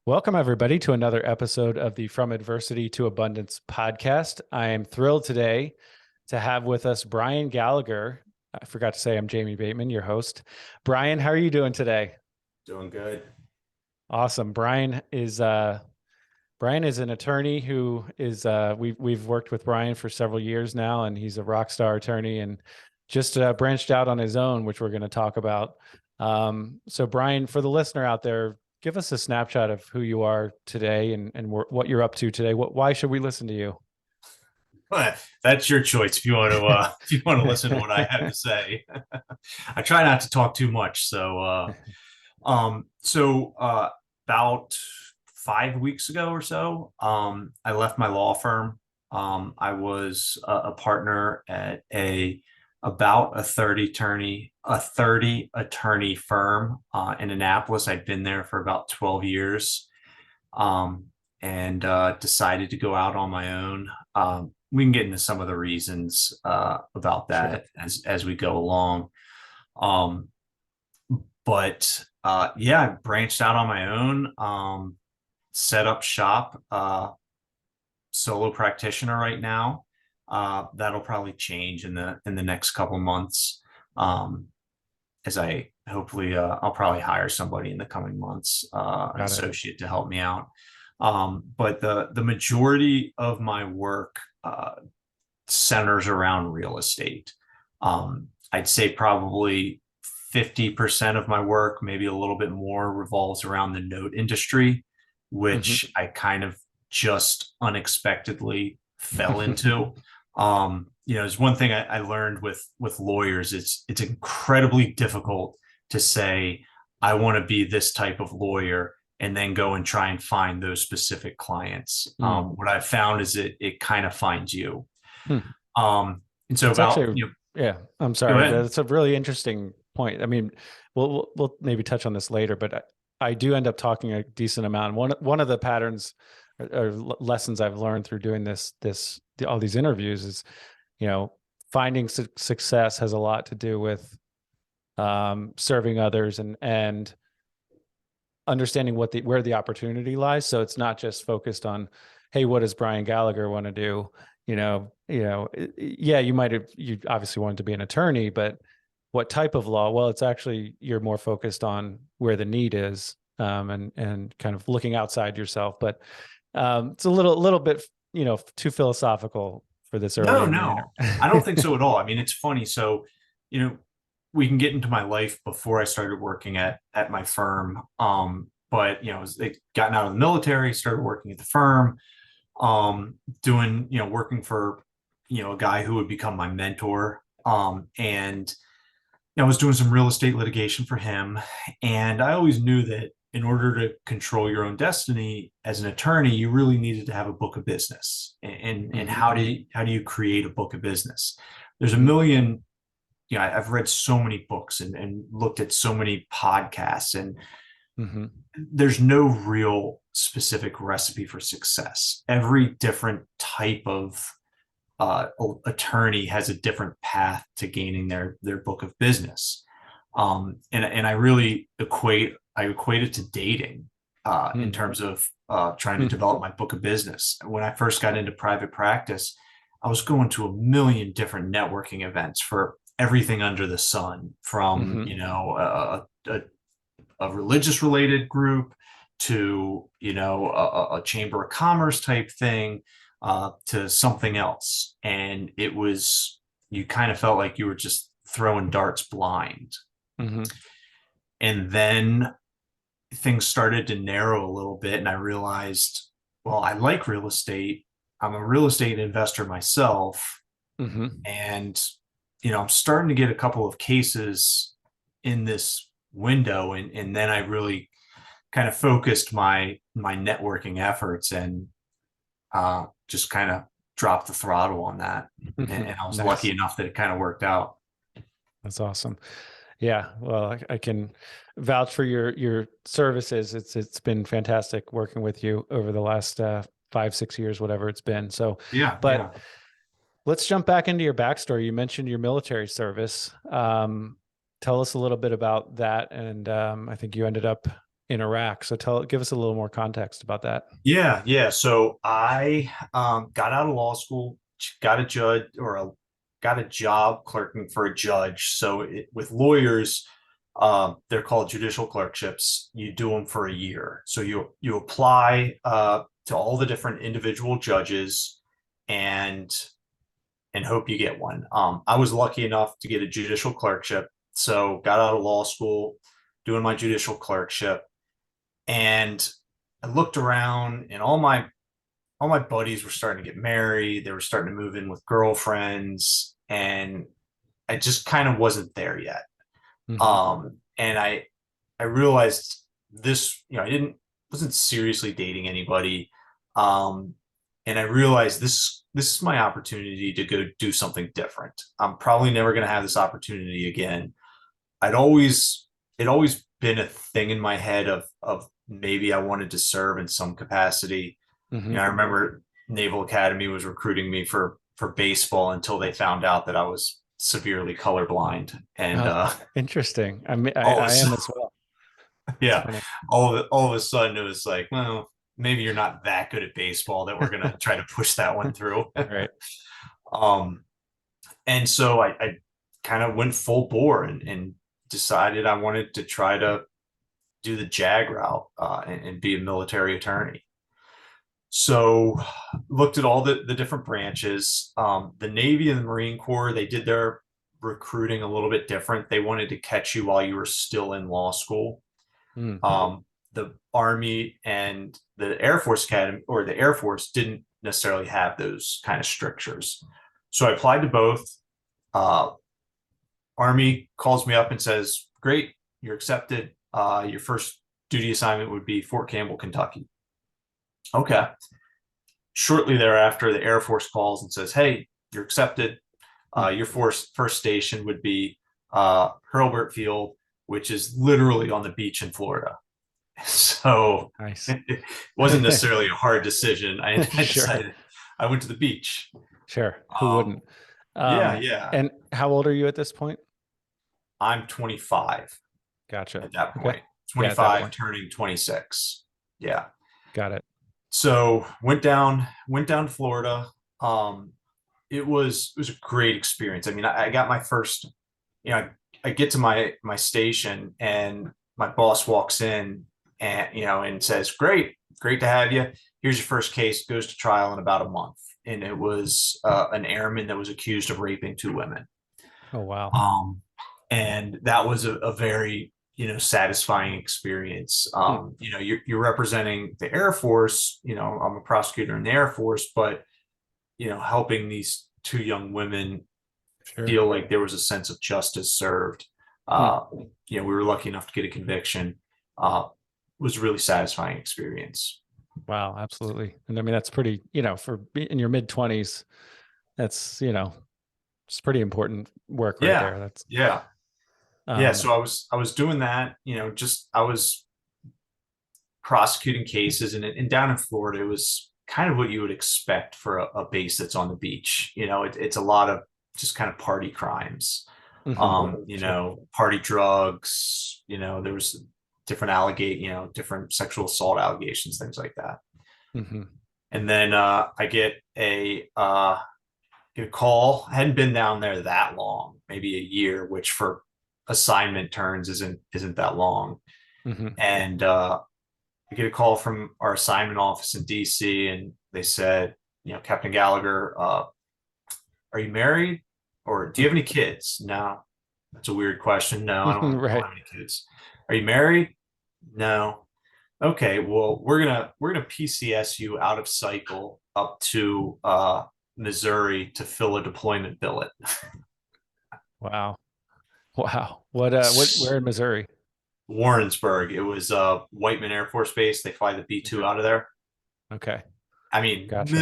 Welcome, everybody, to another episode of the From Adversity to Abundance podcast. I am thrilled today to have with us Brian Gallagher. I forgot to say I'm Jamie Bateman, your host. Brian, how are you doing today? Doing good. Awesome. Brian is an attorney who is we've worked with Brian for several years now, and he's a rock star attorney and just branched out on his own, which we're going to talk about. So Brian, for the listener out there, give us a snapshot of who you are today and what you're up to today. Why should we listen to you? That's your choice if you want to if you want to listen to what I have to say. I try not to talk too much. About 5 weeks ago or so, I left my law firm. I was a partner at about a 30 attorney firm in Annapolis. I'd been there for about 12 years. And decided to go out on my own. We can get into some of the reasons about that as we go along. I branched out on my own, set up shop, solo practitioner right now. That'll probably change in the next couple months. As I hopefully I'll probably hire somebody in the coming months, an associate to help me out. But the majority of my work centers around real estate. I'd say probably 50% of my work, maybe a little bit more, revolves around the note industry, which I kind of just unexpectedly fell into. There's one thing I learned with lawyers. It's incredibly difficult to say, I want to be this type of lawyer and then go and try and find those specific clients. What I've found is it kind of finds you. And so It's about, actually, yeah, I'm sorry. That's a really interesting point. I mean, we'll maybe touch on this later, but I do end up talking a decent amount. One of the patterns or lessons I've learned through doing all these interviews is, finding success has a lot to do with serving others and understanding where the opportunity lies. So it's not just focused on, hey, what does Brian Gallagher want to do? Yeah, you obviously wanted to be an attorney, but what type of law? Well, it's actually, you're more focused on where the need is, and kind of looking outside yourself. But it's a little bit, too philosophical for this early. No, I don't think so at all. I mean, it's funny. So, we can get into my life before I started working at my firm. But as they gotten out of the military, started working at the firm, working for, a guy who would become my mentor. And I was doing some real estate litigation for him. And I always knew that in order to control your own destiny as an attorney, you really needed to have a book of business. And how do you create a book of business? There's a million. I've read so many books and looked at so many podcasts, and there's no real specific recipe for success. Every different type of attorney has a different path to gaining their book of business. And I really equate it to dating in terms of trying to develop my book of business. When I first got into private practice, I was going to a million different networking events for everything under the sun, from a religious related group to a chamber of commerce type thing, to something else. And you kind of felt like you were just throwing darts blind. And then things started to narrow a little bit, and I realized, well, I like real estate. I'm a real estate investor myself. And I'm starting to get a couple of cases in this window, and then I really kind of focused my networking efforts and just kind of dropped the throttle on that. And I was lucky enough that it kind of worked out. That's awesome. Yeah, well, I can vouch for your services. It's been fantastic working with you over the last 5-6 years, whatever it's been. So let's jump back into your backstory. You mentioned your military service. Tell us a little bit about that. And I think you ended up in Iraq. So give us a little more context about that. Yeah, yeah. So I got out of law school, got a judge got a job clerking for a judge. So with lawyers, they're called judicial clerkships. You do them for a year. So you apply to all the different individual judges and hope you get one. I was lucky enough to get a judicial clerkship. So got out of law school, doing my judicial clerkship, and I looked around, and all my buddies were starting to get married. They were starting to move in with girlfriends, and I just kind of wasn't there yet. Mm-hmm. And I realized this, I didn't wasn't seriously dating anybody. And I realized this is my opportunity to go do something different. I'm probably never going to have this opportunity again. It always been a thing in my head of maybe I wanted to serve in some capacity. Mm-hmm. I remember Naval Academy was recruiting me for baseball until they found out that I was severely colorblind. And interesting. I am as well. yeah, all of a sudden it was like, well, maybe you're not that good at baseball that we're gonna try to push that one through. Right. um, and so I kind of went full bore and decided I wanted to try to do the JAG route and be a military attorney. So looked at all the different branches. The Navy and the Marine Corps, they did their recruiting a little bit different. They wanted to catch you while you were still in law school. Mm. The Army and the Air Force Academy or the Air Force didn't necessarily have those kind of strictures. So I applied to both. Army calls me up and says, great, you're accepted. Your first duty assignment would be Fort Campbell, Kentucky. Okay. Shortly thereafter, the Air Force calls and says, hey, you're accepted. Your first station would be Hurlburt Field, which is literally on the beach in Florida. So nice. It wasn't necessarily a hard decision. I Sure. decided I went to the beach. Sure. Who wouldn't? Yeah. And how old are you at this point? I'm 25. Gotcha. At that point. Okay. 25, point. turning 26. Yeah. Got it. So went down to Florida. It was a great experience. I mean, I got my first, I get to my station and my boss walks in and, and says, great to have you. Here's your first case, goes to trial in about a month. And it was an airman that was accused of raping 2 women. Oh, wow. And that was a very, satisfying experience. You're representing the Air Force, I'm a prosecutor in the Air Force, but, helping these 2 young women feel like there was a sense of justice served. We were lucky enough to get a conviction. Was a really satisfying experience. Wow, absolutely. And I mean, that's pretty, for in your mid-20s, that's, it's pretty important work right there. That's So I was doing that, I was prosecuting cases and down in Florida, it was kind of what you would expect for a base that's on the beach. It's a lot of just kind of party crimes. Party drugs, there was different different sexual assault allegations, things like that. And then I get a call. I hadn't been down there that long, maybe a year, which for assignment turns isn't that long. And I get a call from our assignment office in DC, and they said, Captain Gallagher, are you married or do you have any kids? No. That's a weird question. No, I don't, right. I don't have any kids. Are you married? No. Okay, well, we're gonna PCS you out of cycle up to Missouri to fill a deployment billet. Wow. What where in Missouri? Warrensburg. It was Whiteman Air Force Base. They fly the B-2 out of there. Okay. I mean, gotcha.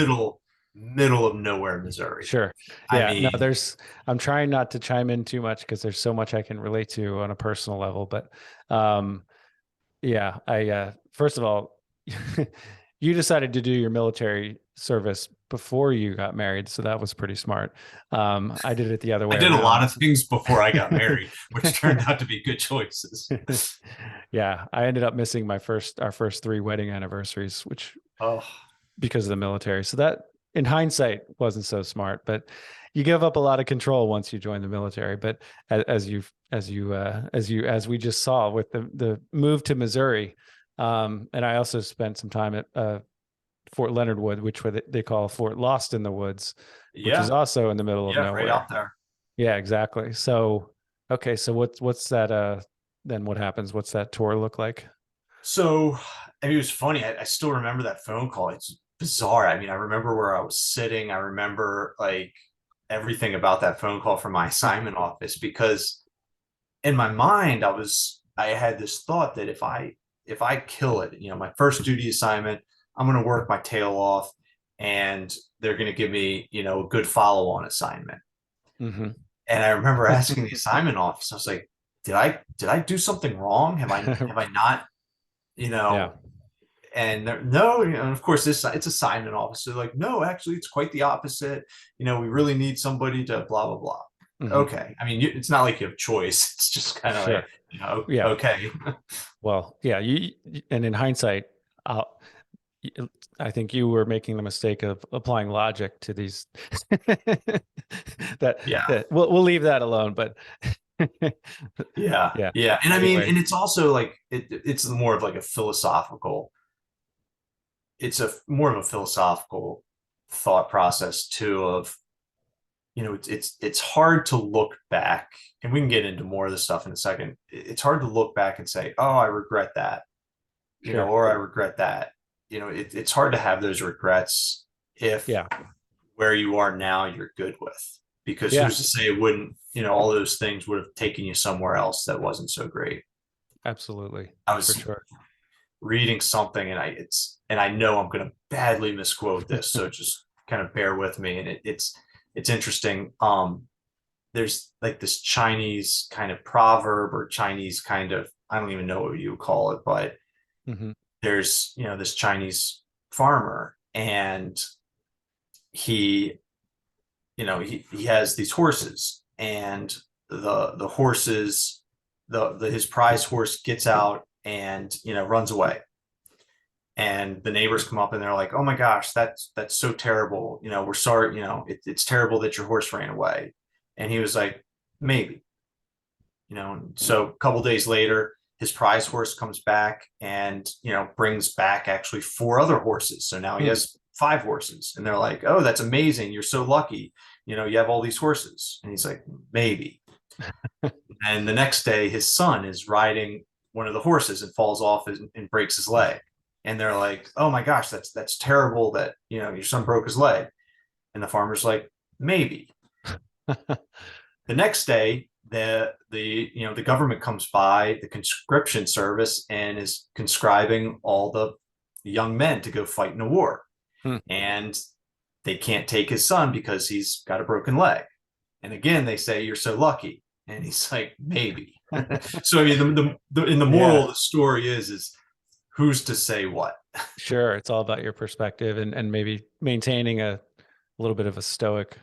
middle of nowhere, Missouri. Sure. Yeah. I'm trying not to chime in too much because there's so much I can relate to on a personal level. But I first of all, you decided to do your military service before you got married, so that was pretty smart. I did it the other I way did a lot around. of things before I got married, which turned out to be good choices. Yeah, I ended up missing our first 3 wedding anniversaries, which Oh, because of the military. So that in hindsight wasn't so smart, but you give up a lot of control once you join the military. But as we just saw with the move to Missouri, and I also spent some time at Fort Leonard Wood, which they call Fort Lost in the Woods, which is yeah. also in the middle of Yeah. Right nowhere. out there. Yeah, exactly. So, okay, so what's that? Then what happens? What's that tour look like? So, I mean, it was funny. I still remember that phone call. It's bizarre. I mean, I remember where I was sitting. I remember like everything about that phone call from my assignment office because in my mind, I had this thought that if I kill it, my first duty assignment, I'm going to work my tail off and they're going to give me, a good follow-on assignment. Mm-hmm. And I remember asking the assignment office, I was like, did I do something wrong? Have I not, you Yeah. know, and no, of course it's assignment office. They're like, no, actually it's quite the opposite. We really need somebody to blah, blah, blah. Mm-hmm. Okay. I mean, it's not like you have choice. It's just kind of like, Sure. Yeah. okay. Well, yeah. And in hindsight, uh, I think you were making the mistake of applying logic to these. that Yeah. that we'll leave that alone. But Yeah. yeah. Yeah. And I mean, Anyway. and it's also like it's more of like a it's a more of a philosophical thought process too of it's hard to look back, and we can get into more of this stuff in a second. It's hard to look back and say, oh, I regret that, Sure. or I regret that. It's hard to have those regrets if Yeah. where you are now you're good with, because Yeah. who's to say it wouldn't, all those things would have taken you somewhere else that wasn't so great. Absolutely. I For was sure. reading something, and I know I'm going to badly misquote this, so just kind of bear with me. And it's interesting. There's like this Chinese kind of proverb or Chinese kind of, I don't even know what you call it, but Mm-hmm. there's this Chinese farmer, and he he has these horses, and the horses, his prize horse gets out and runs away, and the neighbors come up and they're like, oh my gosh, that's so terrible, we're sorry, it's terrible that your horse ran away. And he was like, maybe. So a couple days later, his prize horse comes back and brings back actually 4 other horses, so now he Hmm. has 5 horses, and they're like, oh, that's amazing, you're so lucky, you have all these horses. And he's like, maybe. And the next day his son is riding one of the horses and falls off and breaks his leg, and they're like, oh my gosh, that's terrible that your son broke his leg. And the farmer's like, maybe. The next day, the government comes by, the conscription service, and is conscribing all the young men to go fight in a war. Hmm. And they can't take his son because he's got a broken leg. And again, they say, you're so lucky. And he's like, maybe. So I mean, the moral Yeah. of the story is who's to say what? Sure. It's all about your perspective and maybe maintaining a little bit of a stoic,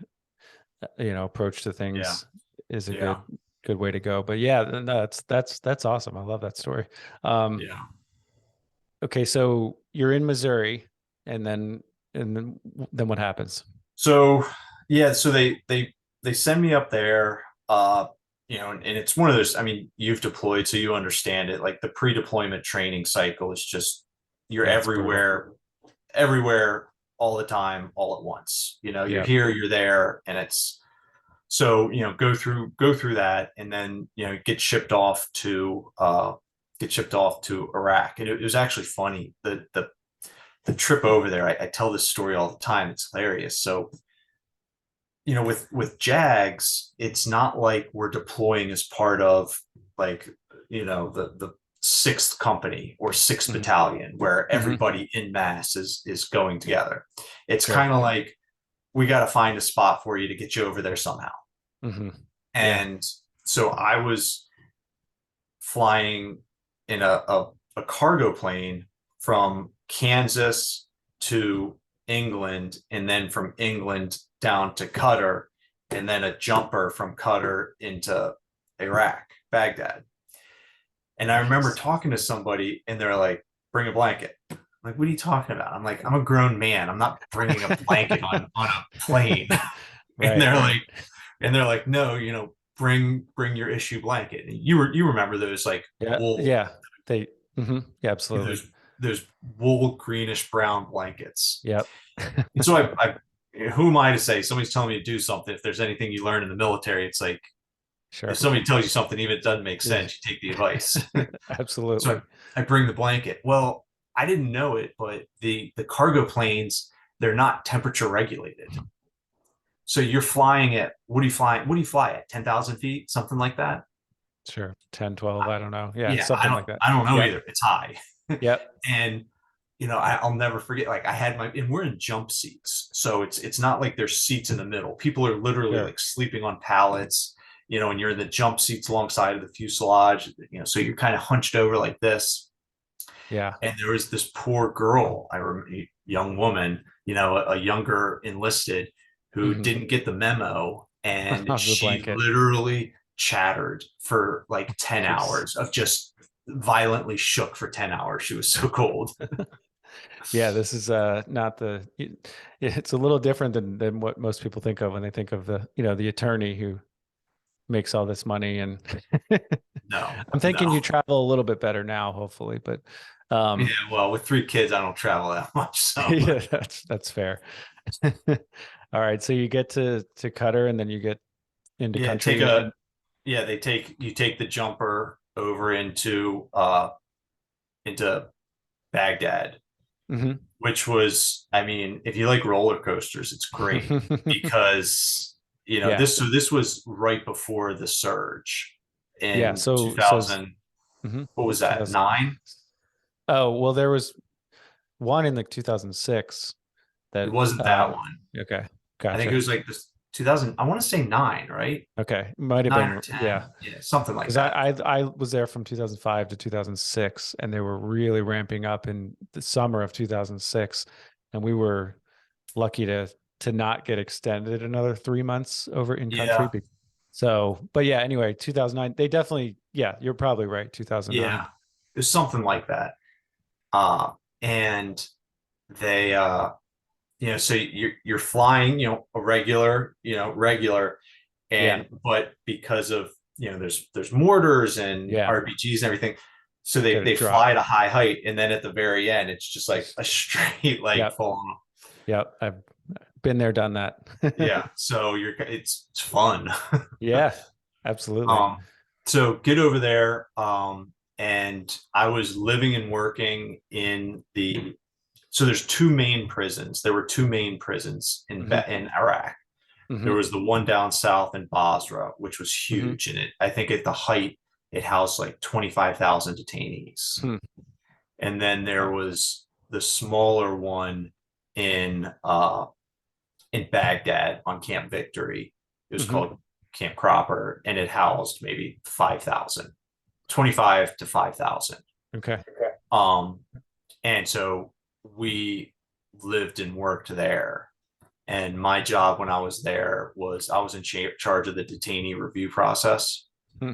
approach to Yeah. things is a Yeah. good way to go. But yeah, no, that's awesome. I love that story. Um, Yeah. okay, so you're in Missouri, and then what happens? So yeah, so they send me up there, and it's one of those, I mean, you've deployed, so you understand it. Like the pre-deployment training cycle is just, you're Yeah, it's brutal. everywhere all the time, all at once. You're Yeah. here, you're there, and it's so, go through that, and then, get shipped off to Iraq. And it was actually funny. The trip over there, I tell this story all the time. It's hilarious. So, with JAGs, it's not like we're deploying as part of like, the sixth company or 6th Hmm. battalion where Hmm. everybody in mass is going together. It's Sure. kind of like, we got to find a spot for you to get you over there somehow. Hmm. Yeah. And so I was flying in a cargo plane from Kansas to England, and then from England down to Qatar, and then a jumper from Qatar into Iraq, Baghdad. And I remember talking to somebody, and they're like, "Bring a blanket." I'm like, what are you talking about? I'm like, I'm a grown man. I'm not bringing a blanket on a plane. Right, And they're right. like, no, bring your issue blanket. And you remember those like Yeah, wool, yeah. Yeah, absolutely. those wool greenish brown blankets. Yep. And so I who am I to say somebody's telling me to do something? If there's anything you learn in the military, it's like if Sure. somebody tells you something, even if it doesn't make sense, you take the advice. So Absolutely. I bring the blanket. Well, I didn't know it, but the cargo planes, they're not temperature regulated. So you're flying at what do you fly? What do you fly at? 10,000 feet, something like that. Sure. 10, 12, I don't know. Yeah, Yeah, something like that. I don't know Yep. either. It's high. Yep. And I'll never forget. Like I had and we're in jump seats, so it's not like there's seats in the middle. People are literally Sure. like sleeping on pallets, and you're in the jump seats alongside of the fuselage, so you're kind of hunched over like this. Yeah. And there was this poor girl, I remember, young woman, a younger enlisted who didn't get the memo, and The she blanket. literally chattered for like 10 Jeez. hours of just violently shook for 10 hours. She was so cold. Yeah, this is not it's a little different than what most people think of when they think of the attorney who makes all this money. And No, I'm thinking no. you travel a little bit better now, hopefully, but Yeah, well, with 3 kids, I don't travel that much. So yeah, that's fair. All right, so you get to Qatar, and then you get into yeah, country, and you take the jumper over into Baghdad, Mhm. which was, I mean, if you like roller coasters, it's great because Yeah, this was right before the surge yeah. in So 2000. mhm, What was that? 2000. 9? Oh, well, there was one in like 2006 It that wasn't that one. okay, I think it gotcha. was like this 2000. I want to say 9, right? Okay, might have 9 or been, 10. yeah, Yeah, something like because that. I was there from 2005 to 2006, and they were really ramping up in the summer of 2006, and we were lucky to not get extended another 3 months over in country. Yeah. So, but yeah, anyway, 2009, they definitely, yeah, you're probably right, 2009. Yeah. It was something like that. And they so you're flying, a regular, Yeah, but because of there's mortars and yeah, RPGs and everything, so got to they drop. fly at a high height, and then at the very end it's just like a straight like Yep, full on. yep. I've been there, done that. Yeah, so it's fun. Yeah, absolutely. um so get over there, and I was living and working in the so there's two main prisons. There were two main prisons Hmm. in Iraq. There Hmm. was the one down south in Basra, which was Hmm. huge, and I think at the height it housed like 25,000 detainees. Hmm. And then there Wow. was the smaller one in Baghdad on Camp Victory. It was Hmm. called Camp Cropper, and it housed maybe 5,000, 25 to 5,000. Okay. Um, and so we lived and worked there. And my job when I was there was I was in charge of the detainee review process. Hmm.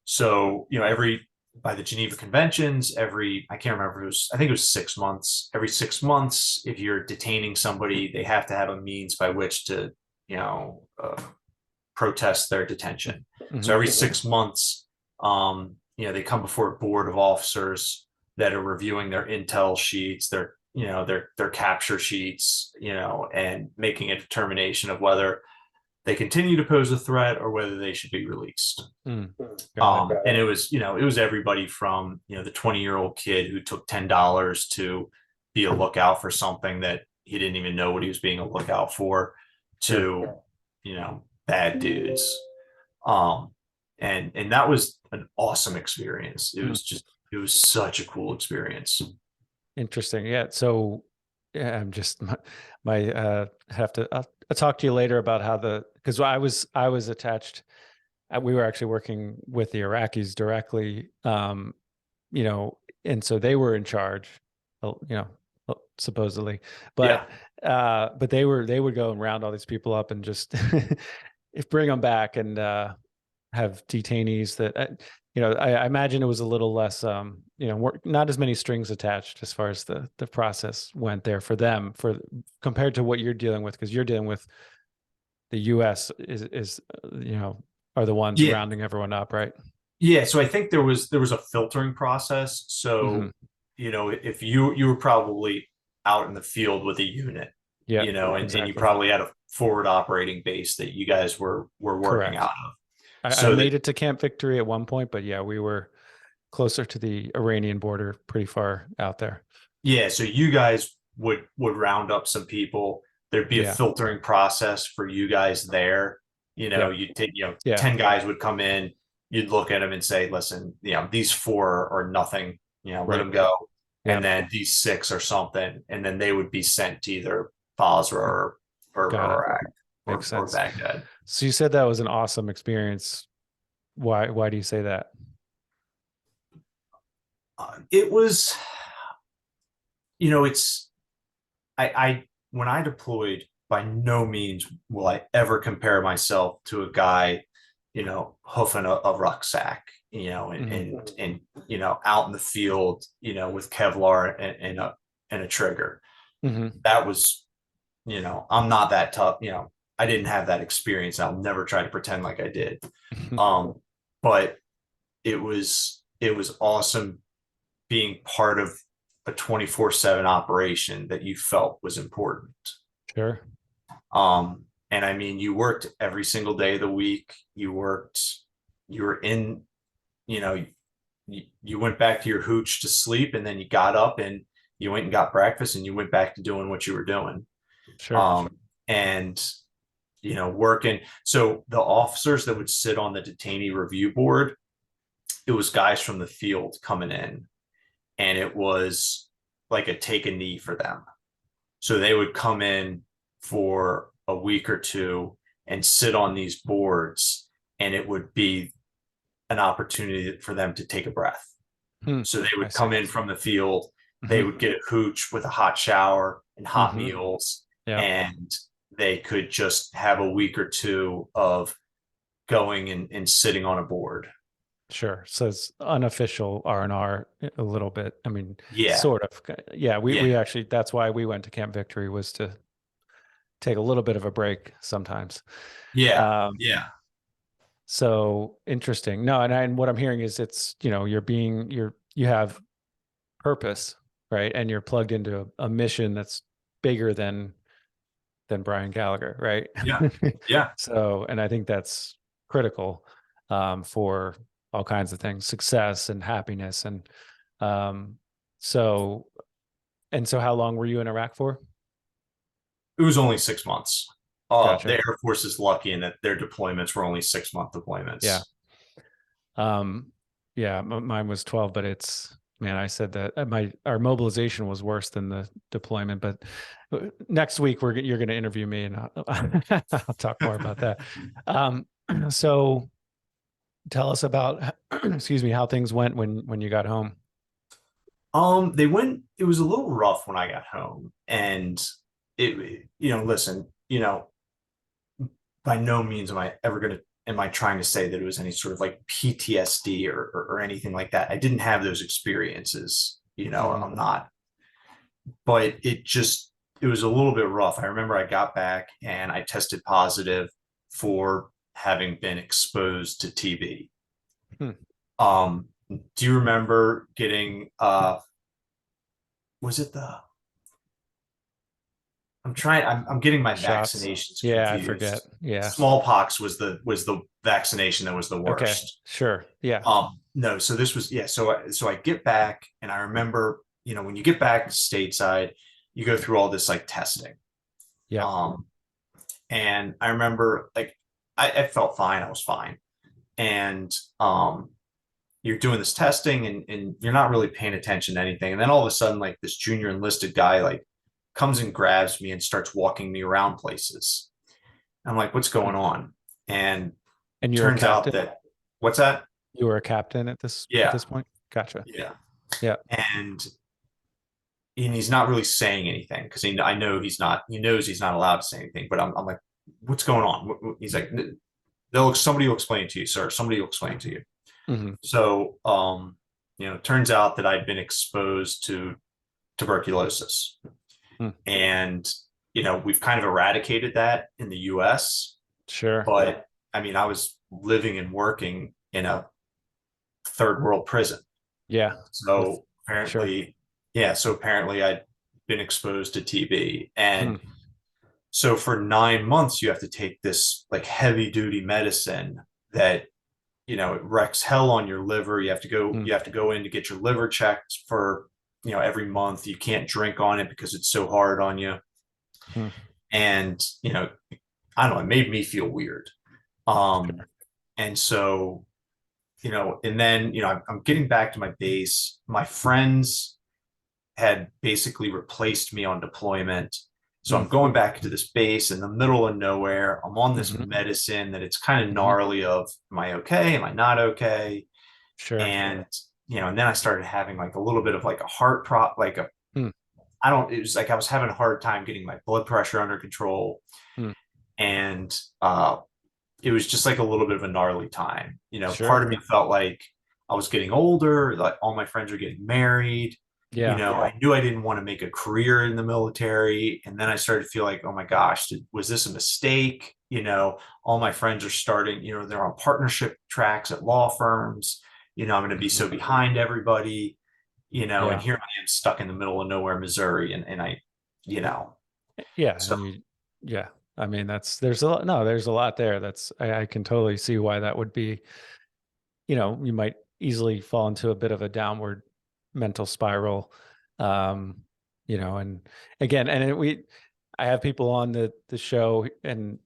So, every by the Geneva Conventions, I can't remember, I think it was 6 months. Every 6 months, if you're detaining somebody, they have to have a means by which to, protest their detention. So Hmm. every 6 months, they come before a board of officers that are reviewing their intel sheets, their capture sheets, and making a determination of whether they continue to pose a threat or whether they should be released. Mm. Got it. And it was everybody from the 20-year-old kid who took $10 to be a lookout for something that he didn't even know what he was being a lookout for, Sure. to bad dudes. Um, and that was an awesome experience. Hmm. It was such a cool experience. Interesting. Yeah. So, yeah, I'm just have to. I'll talk to you later about how because I was attached. We were actually working with the Iraqis directly. You know, and so they were in charge. You know, supposedly, Yeah. but they would go and round all these people up and just if bring them back and have detainees that I imagine it was a little less not as many strings attached as far as the process went there for them, for compared to what you're dealing with, because you're dealing with the US is are the ones Yeah. rounding everyone up, right? Yeah. So I think there was a filtering process. Mm-hmm. So, if you were probably out in the field with a unit, Yeah, and you exactly. probably had a forward operating base that you guys were working Correct. out of. I So that made it to Camp Victory at one point, but yeah, we were closer to the Iranian border, pretty far out there. Yeah, so you guys would round up some people. There'd be a Yeah. filtering process for you guys there. Yep. You'd take, Yeah. 10 guys would come in, you'd look at them and say, listen, these four are nothing, let Right. them go. And Yep. then these six or something, and then they would be sent to either Basra or Got it. Iraq Makes or sense. Baghdad. So you said that was an awesome experience. Why do you say that? It was, it's I when I deployed, by no means will I ever compare myself to a guy, hoofing a rucksack, and, Mm-hmm. out in the field, with Kevlar and a trigger. Mm-hmm. That was, I'm not that tough, I didn't have that experience. I'll never try to pretend like I did. Um, but it was awesome being part of a 24/7 operation that you felt was important. Sure. And I mean, you worked every single day of the week. You were in, you know, you went back to your hooch to sleep, and then you got up and you went and got breakfast, and you went back to doing what you were doing. Sure. And, working. So the officers that would sit on the detainee review board, it was guys from the field coming in, and it was like a take a knee for them. So they would come in for a week or two and sit on these boards, and it would be an opportunity for them to take a breath. So they would come in from the field, they would get a hooch with a hot shower and hot meals, Yeah. and they could just have a week or two of going and sitting on a board. Sure. So it's unofficial R&R a little bit. I mean, Yeah. sort of. Yeah. We Yeah. actually, that's why we went to Camp Victory, was to take a little bit of a break sometimes. Yeah. Yeah. So interesting. No, and what I'm hearing is it's, you have purpose, right? And you're plugged into a mission that's bigger than Brian Gallagher, right? Yeah. Yeah. So, and I think that's critical for all kinds of things, success and happiness. And so, how long were you in Iraq for? It was only 6 months. Gotcha. The Air Force is lucky in that their deployments were only 6-month deployments. Yeah. Yeah, mine was 12, but man, I said that our mobilization was worse than the deployment, but next week you're going to interview me and I'll talk more about that. So tell us about, excuse me, how things went when you got home. It was a little rough when I got home, and listen, by no means am I trying to say that it was any sort of like PTSD or anything like that. I didn't have those experiences, I'm not, but it was a little bit rough. I remember I got back and I tested positive for having been exposed to TB. Do you remember getting, was it I'm getting my Shots. vaccinations confused. Yeah, I forget. Yeah. Smallpox was the vaccination that was the worst. Okay. Sure. Yeah. No, so this was, yeah. So I get back, and I remember, when you get back stateside, you go through all this like testing. Yeah. And I remember like I felt fine. I was fine. And you're doing this testing, and you're not really paying attention to anything. And then all of a sudden, like this junior enlisted guy like comes and grabs me and starts walking me around places. I'm like, what's going on? And you're turns out that, what's that? You were a captain at this point? Gotcha. Yeah. Yeah. And and he's not really saying anything because I know he knows he's not allowed to say anything. But I'm like, what's going on? He's like, somebody will explain to you, sir. Somebody will explain to you. Hmm. So, it turns out that I'd been exposed to tuberculosis, Hmm. and we've kind of eradicated that in the U.S. Sure. But I mean, I was living and working in a third world prison. Yeah. With So sure. apparently, yeah, so apparently I'd been exposed to TB. Hmm. And so for 9 months, you have to take this like heavy duty medicine that, it wreaks hell on your liver. Hmm. You have to go in to get your liver checked for, every month. You can't drink on it because it's so hard on you. Hmm. And, I don't know, it made me feel weird. Um, Sure. and so, and then, I'm getting back to my base. My friends had basically replaced me on deployment. So Hmm. I'm going back to this base in the middle of nowhere. I'm on this Hmm. medicine that it's kind of Hmm. gnarly of, am I okay? Am I not okay? Sure. And, and then I started having like a little bit of like a heart prop, like a, Hmm. I don't, it was like I was having a hard time getting my blood pressure under control. Hmm. And it was just like a little bit of a gnarly time. Part Sure. of me felt like I was getting older, like all my friends are getting married. Yeah. I knew I didn't want to make a career in the military. And then I started to feel like, oh my gosh, was this a mistake? All my friends are starting, they're on partnership tracks at law firms. I'm going to be Hmm. so behind everybody, and Yeah. here I am stuck in the middle of nowhere, Missouri. And I, you know, Yeah. so And yeah. I mean, there's a lot, no, there's a lot there. I can totally see why that would be, you might easily fall into a bit of a downward mental spiral. Um, and again, I have people on the show, and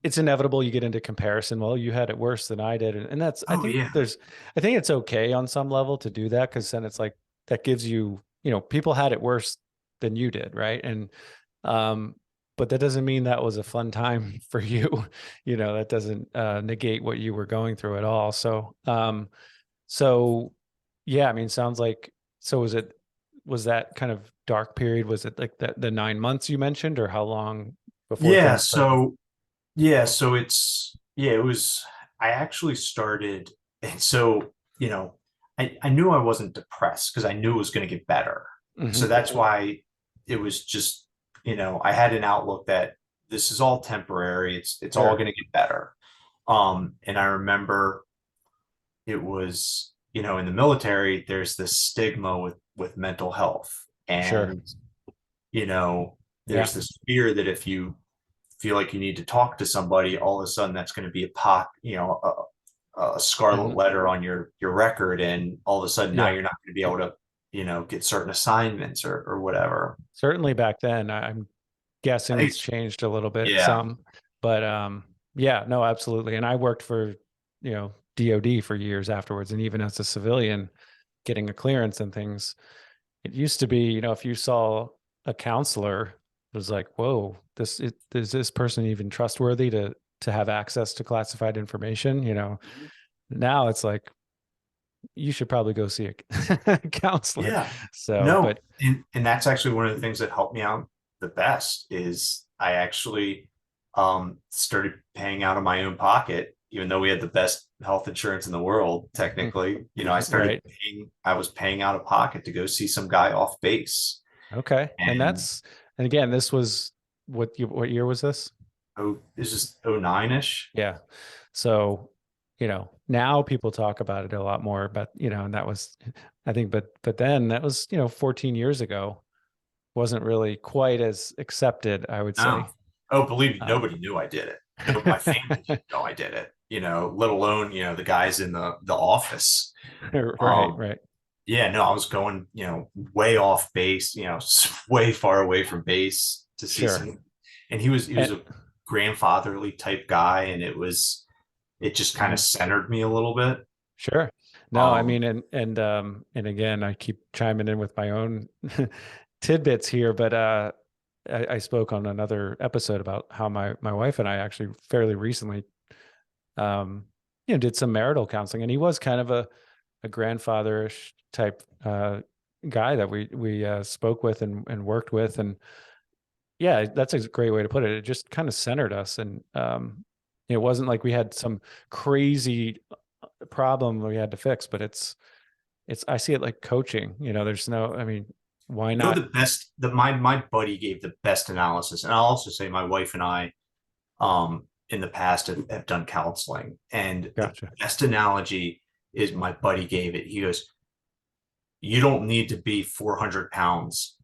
it's inevitable you get into comparison. Well, you had it worse than I did. And oh yeah. I think it's okay on some level to do that. Cause then it's like, that gives you, people had it worse than you did. Right. And, um, but that doesn't mean that was a fun time for you. That doesn't negate what you were going through at all. So yeah, I mean, sounds like, so was that kind of dark period? Was it like the 9 months you mentioned, or how long before Yeah. things started? So it was, I actually started, and so, I knew I wasn't depressed because I knew it was going to get better. Hmm. So that's why it was just, I had an outlook that this is all temporary. It's all Sure. going to get better. And I remember it was, in the military, there's this stigma with mental health. Sure. And, you know, Yeah. there's this fear that if you feel like you need to talk to somebody, all of a sudden that's going to be a scarlet Hmm. letter on your record, and all of a sudden now Yeah. you're not going to be able to get certain assignments or whatever. Certainly back then, I'm I guessing think it's changed a little bit, yeah. some, but yeah, no, absolutely. And I worked for, DOD for years afterwards. And even as a civilian getting a clearance and things, it used to be, if you saw a counselor, it was like, whoa, is this person even trustworthy to have access to classified information? Now it's like, you should probably go see a counselor. Yeah. So, No, but and that's actually one of the things that helped me out the best is I actually started paying out of my own pocket, even though we had the best health insurance in the world, technically. right. I was paying out of pocket to go see some guy off base. Okay. And And again, this was what year was this? it's just 09-ish. Yeah. So, now people talk about it a lot more, but and that was, I think, but then that was, 14 years ago, wasn't really quite as accepted, I would No. say. Oh, believe me, Um, nobody knew I did it. No, my family didn't know I did it, let alone, the guys in the office. right, Um, right. yeah, no, I was going, way off base, way far away from base to see Sure. some, and he was And, a grandfatherly type guy, and it just kind of mhm. centered me a little bit. Sure. No, I Um, mean, and again, I keep chiming in with my own tidbits here, but I spoke on another episode about how my wife and I actually fairly recently, um, did some marital counseling, and he was kind of a grandfatherish type, guy that we spoke with and worked with, and yeah, that's a great way to put it. It just kind of centered us, and it wasn't like we had some crazy problem we had to fix, but it's I see it like coaching. There's no, I mean, why You know, not? the best that my buddy gave the best analysis, and I'll also say my wife and I in the past have done counseling, and the Gotcha. best analogy is my buddy gave it. He goes, you don't need to be 400 pounds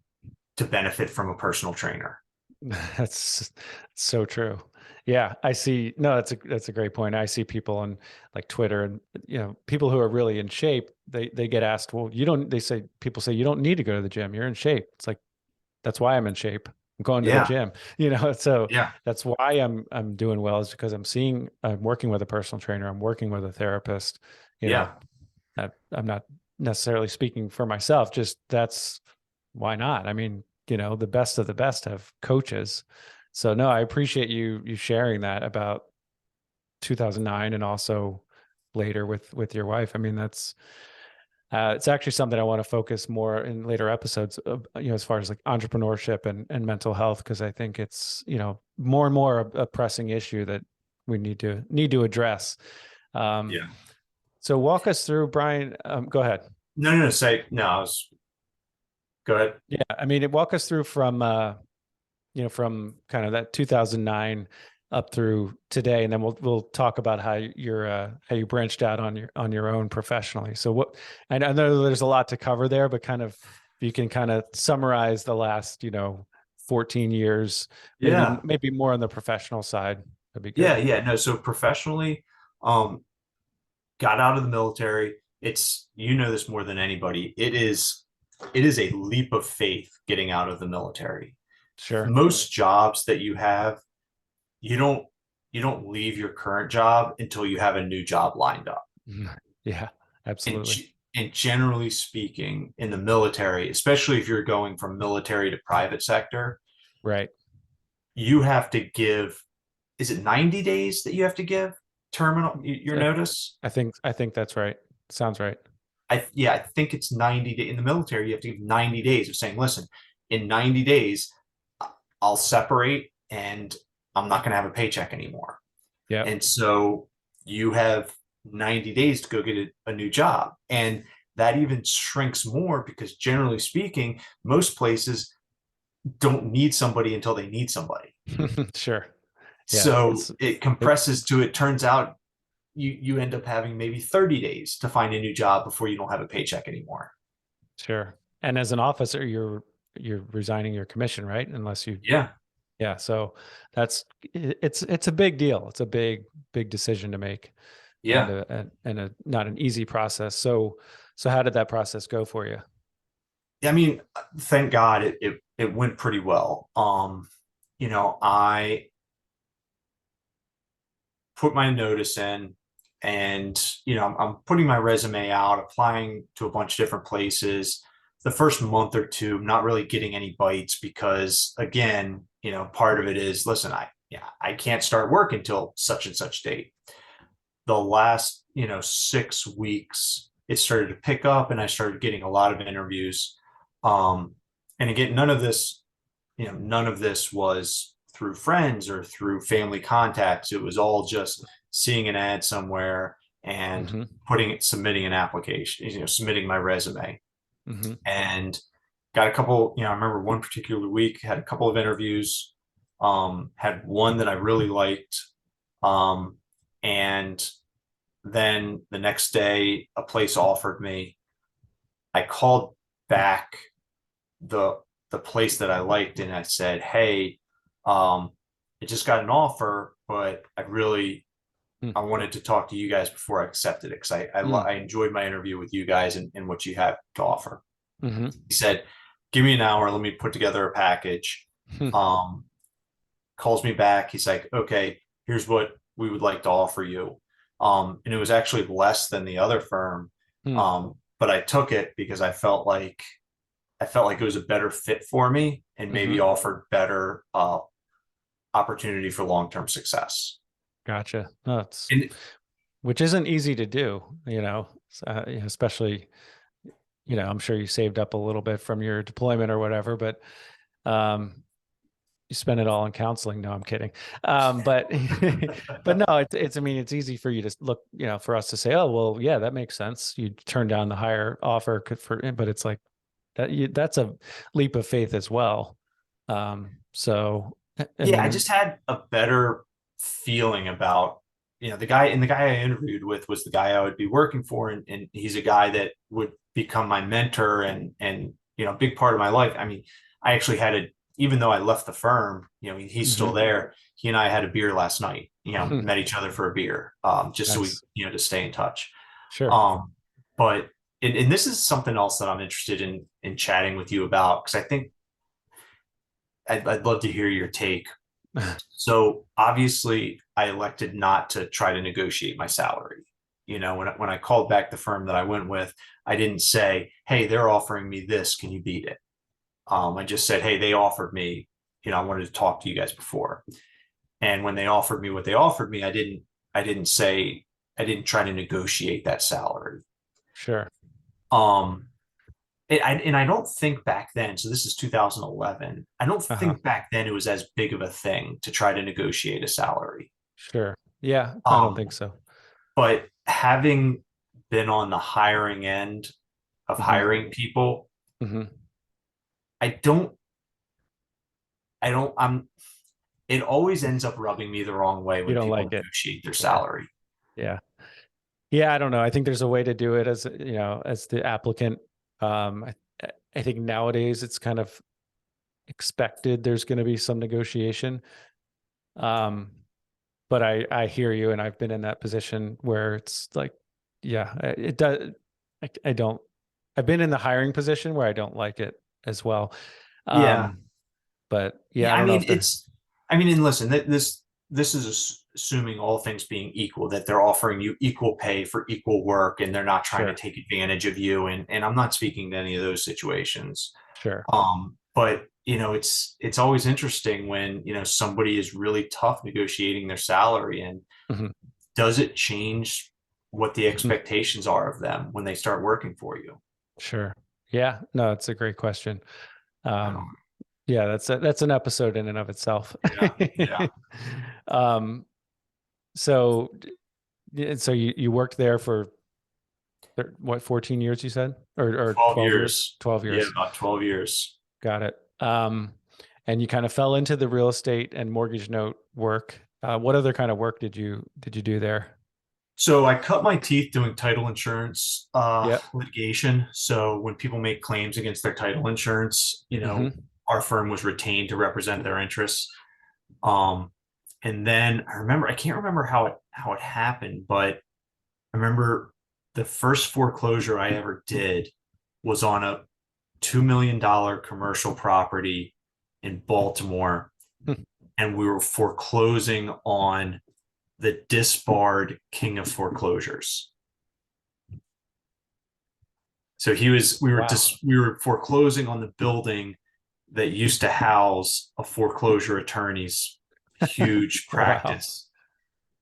to benefit from a personal trainer. That's so true. Yeah, I see. No, that's a great point. I see people on like Twitter, and people who are really in shape, they get asked, well, people say you don't need to go to the gym. You're in shape. It's like, that's why I'm in shape. I'm going to the Yeah, gym. So yeah, that's why I'm doing well, is because I'm working with a personal trainer. I'm working with a therapist. You know, yeah, I'm not necessarily speaking for myself, just that's why not? I mean, the best of the best have coaches. So no, I appreciate you sharing that about 2009, and also later with your wife. I mean, that's it's actually something I want to focus more in later episodes of, as far as like entrepreneurship and mental health, because I think it's, more and more a pressing issue that we need to address. Um, yeah. so walk us through, Brian. Go ahead. No, no, no. Say no. I was go ahead. Yeah, I mean, walk us through from kind of that 2009 up through today, and then we'll talk about how you branched out on your own professionally. So I know there's a lot to cover there, but kind of if you can kind of summarize the last 14 years, maybe Yeah, maybe more on the professional side, that'd be yeah, good. yeah. No, so professionally, um, got out of the military. It's you know this more than anybody. It is a leap of faith getting out of the military. Sure. Most jobs that you have, you don't you don't leave your current job until you have a new job lined up. Yeah, And absolutely. and generally speaking, in the military, especially if you're going from military to private sector, Right. you have to give, is it 90 days that you have to give terminal your I, notice? I think that's right. Sounds right. I think it's 90 days in the military. You have to give 90 days of saying, listen, in 90 days, I'll separate and I'm not going to have a paycheck anymore. Yep. And so you have 90 days to go get a new job. And that even shrinks more because generally speaking, most places don't need somebody until they need somebody. Sure. Yeah. So It's it it. compresses to, it turns out you end up having maybe 30 days to find a new job before you don't have a paycheck anymore. Sure. And as an officer, you're resigning your commission, right? Unless you, Yeah. yeah. So it's a big deal. It's a big decision to make, and Yeah. a not an easy process. So how did that process go for you? I mean, thank God it went pretty well. I put my notice in, and I'm putting my resume out, applying to a bunch of different places. The first month or two, I'm not really getting any bites because again, part of it is, listen, I can't start work until such and such date. The last 6 weeks, it started to pick up, and I started getting a lot of interviews. And again, none of this was through friends or through family contacts. It was all just seeing an ad somewhere and Hmm. submitting an application, submitting my resume, Hmm. and got a couple. I remember one particular week had a couple of interviews. Had one that I really liked, um, and then the next day a place offered me. I called back the the place that I liked, and I said, "Hey, um, I just got an offer, but I wanted to talk to you guys before I accepted it because I enjoyed my interview with you guys and what you have to offer." Hmm. He said, "Give me an hour, let me put together a package." Um, Calls me back. He's like, "Okay, here's what we would like to offer you." And it was actually less than the other firm, but I took it because I felt like it was a better fit for me and maybe Hmm. offered better opportunity for long-term success. Gotcha. No, And which isn't easy to do, especially, you know, I'm sure you saved up a little bit from your deployment or whatever, but you spend it all on counseling. No, I'm kidding. But but no, it's I mean, it's easy for you to look, you know, for us to say, oh, well, yeah, that makes sense. You turn down the higher offer but it's like that's a leap of faith as well. So I Yeah, I mean, just had a better feeling about, the guy I interviewed with was the guy I would be working for, and he's a guy that would become my mentor and a big part of my life. I mean, I actually had a even though I left the firm, he's still mhm. there. He and I had a beer last night, met each other for a beer, just so we, Nice. to stay in touch. Sure. Um, but and this is something else that I'm interested in chatting with you about, because I think I'd love to hear your take. So obviously, I elected not to try to negotiate my salary. When I called back the firm that I went with, I didn't say, "Hey, they're offering me this. Can you beat it?" I just said, "Hey, they offered me. I wanted to talk to you guys before." And when they offered me what they offered me, I didn't try to negotiate that salary. Sure. Um, and I don't think back then, so this is 2011. I don't Uh-huh. think back then it was as big of a thing to try to negotiate a salary. Sure. Yeah, I don't Um, think so. but having been on the hiring end of Hmm. hiring people, Hmm. I don't, I don't, it always ends up rubbing me the wrong way You when don't people like it. negotiate their Yeah. salary. Yeah. Yeah, I don't know. I think there's a way to do it as, you know, as the applicant. I think nowadays it's kind of expected there's going to be some negotiation. Um, but I hear you, and I've been in that position where it's like, yeah, it does. I don't. I've been in the hiring position where I don't like it as well. Yeah. Um, but yeah, Yeah, I I don't know mean, if there. and listen, this is assuming all things being equal, that they're offering you equal pay for equal work, and they're not trying to Sure, take advantage of you. And I'm not speaking to any of those situations. sure. But it's always interesting when somebody is really tough negotiating their salary, and Hmm. does it change what the Hmm. expectations are of them when they start working for you? Sure. Yeah. No, it's a great question. I don't. Um, yeah, that's an episode in and of itself. Yeah, yeah. um, so so you worked there for what, 14 years you said, or 12 12 years? years. 12 Yeah, years. about 12 years. Got it. And you kind of fell into the real estate and mortgage note work. What other kind of work did you do there? So I cut my teeth doing title insurance Yep. litigation. So when people make claims against their title insurance, Hmm. our firm was retained to represent their interests. Um, and then I can't remember how it happened, but I remember the first foreclosure I ever did was on a $2 million commercial property in Baltimore, and we were foreclosing on the disbarred king of foreclosures. So Wow. we were foreclosing on the building that used to house a foreclosure attorney's huge Wow. practice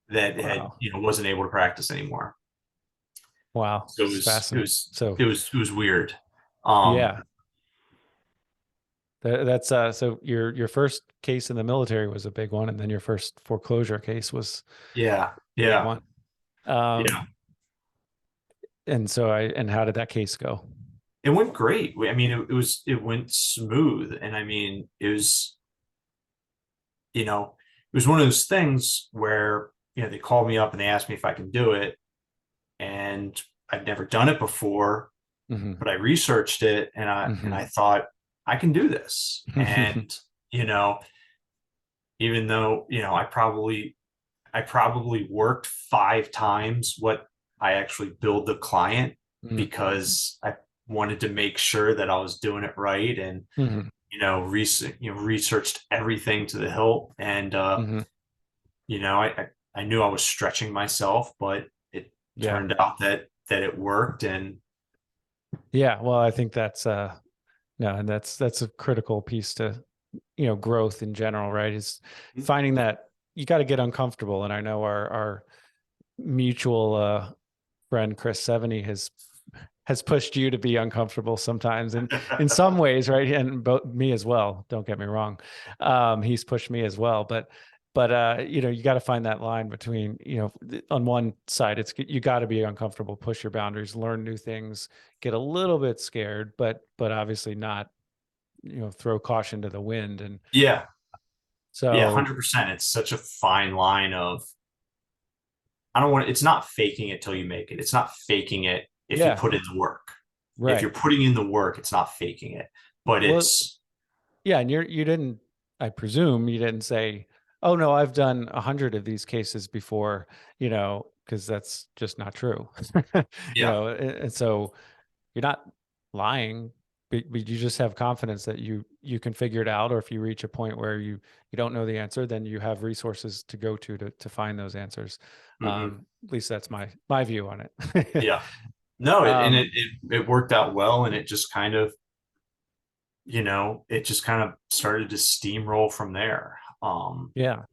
that had, Wow. wasn't able to practice anymore. Wow. So It's fascinating. So it was weird. Um, yeah, that's so your first case in the military was a big one, and then your first foreclosure case was yeah, a big yeah, one. yeah. And so and how did that case go? It went great. I mean, it went smooth, and I mean, it was one of those things where they called me up and they asked me if I can do it, and I've never done it before, Hmm. but I researched it, and I Hmm. thought I can do this. And you know, even though I probably worked 5 times what I actually billed the client, because I wanted to make sure that I was doing it right, and Hmm. researched everything to the hilt, and Hmm. I knew I was stretching myself, but it Yeah. turned out that it worked. And Yeah. Well, I think that's no, and that's a critical piece to, you know, growth in general, right? Is finding that you got to get uncomfortable. And I know our mutual friend Chris 70 has has pushed you to be uncomfortable sometimes, and in some ways, right? And both me as well. Don't get me wrong. He's pushed me as well, but you know, you got to find that line between, you know, on one side, you got to be uncomfortable, push your boundaries, learn new things, get a little bit scared, but obviously not, you know, throw caution to the wind. And Yeah. Yeah, so, 100%. It's such a fine line of, I don't want, it's not faking it till you make it. It's not faking it if you yeah, put in the work. If you're right. putting in the work, it's not faking it. But Well, it's, yeah, and you didn't, I presume you didn't say, "Oh no, I've done 100 of these cases before," you know, because that's just not true. You yeah. know, and so you're not lying, but you just have confidence that you can figure it out. Or if you reach a point where you don't know the answer, then you have resources to go to find those answers. Hmm. At least that's my view on it. Yeah. No, and um, it worked out well, and it just kind of, it just kind of started to steamroll from there. yeah.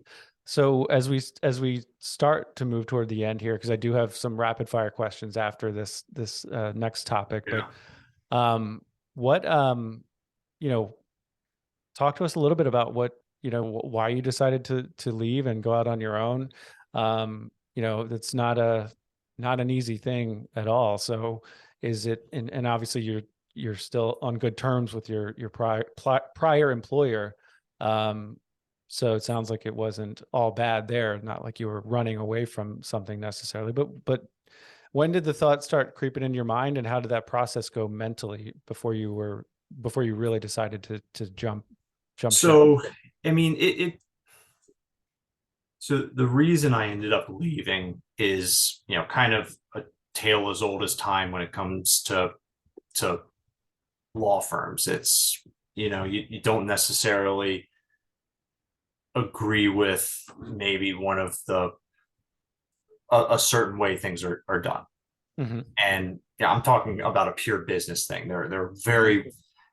So as we start to move toward the end here, because I do have some rapid fire questions after this next topic, but Yeah. um, what you know, talk to us a little bit about what, you know, why you decided to leave and go out on your own. You know, that's not an easy thing at all. So is it, and obviously you're still on good terms with your prior employer. Um, so it sounds like it wasn't all bad there, not like you were running away from something necessarily, but when did the thought start creeping into your mind, and how did that process go mentally before you really decided to jump ship? So, I mean, so the reason I ended up leaving is, kind of a tale as old as time when it comes to law firms. It's, you don't necessarily agree with maybe one of a certain way things are done. Hmm. And yeah, I'm talking about a pure business thing. They're Hmm. very,